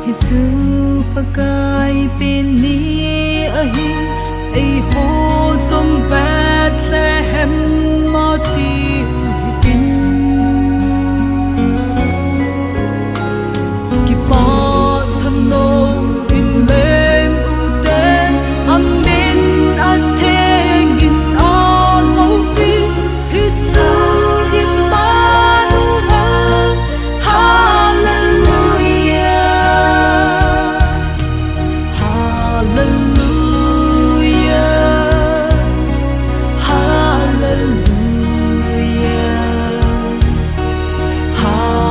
Hisu pakai pini ahi ai ho song Bethlehem mo chi hitin ki pa thano in lem u ten an min a theng in on lo pi hisu in ma nu ha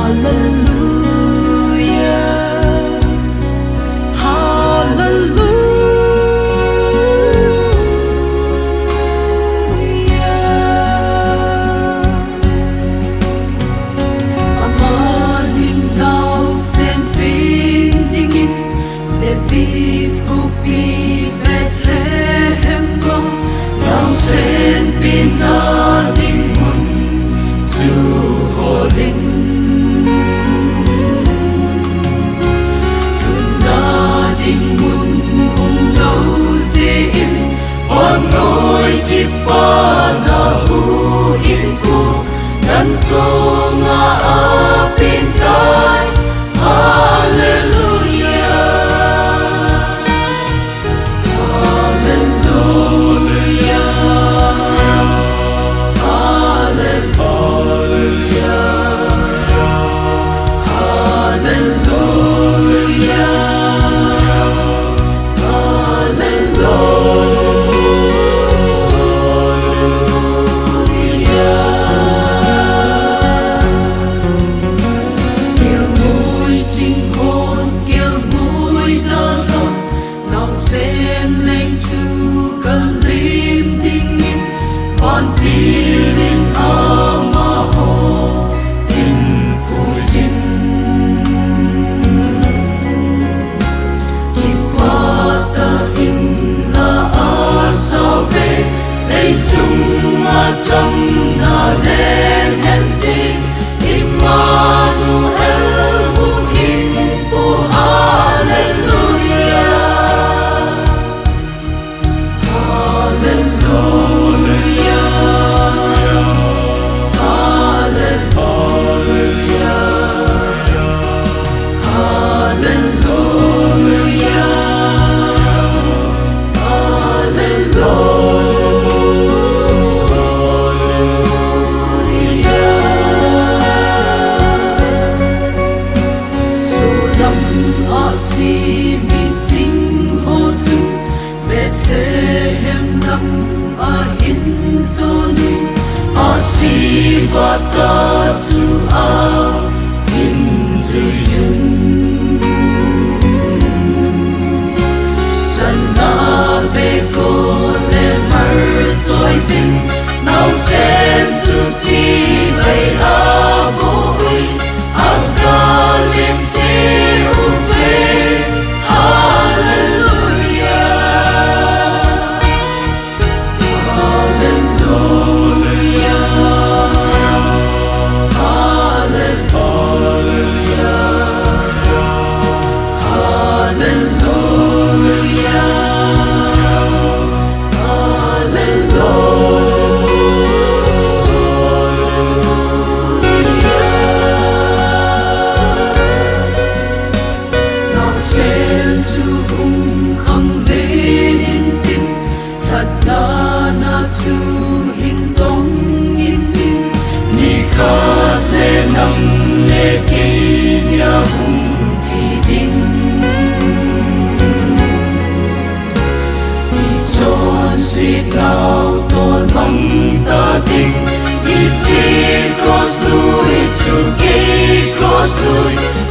hallelujah Vata zu a in zuyun Sana beko le mar zoi sin Nau sen tu ti bay a bo hui Aga lim ti u ve Hallelujah Nào tôn mong ta tình đi chi cross lui to gay cross lui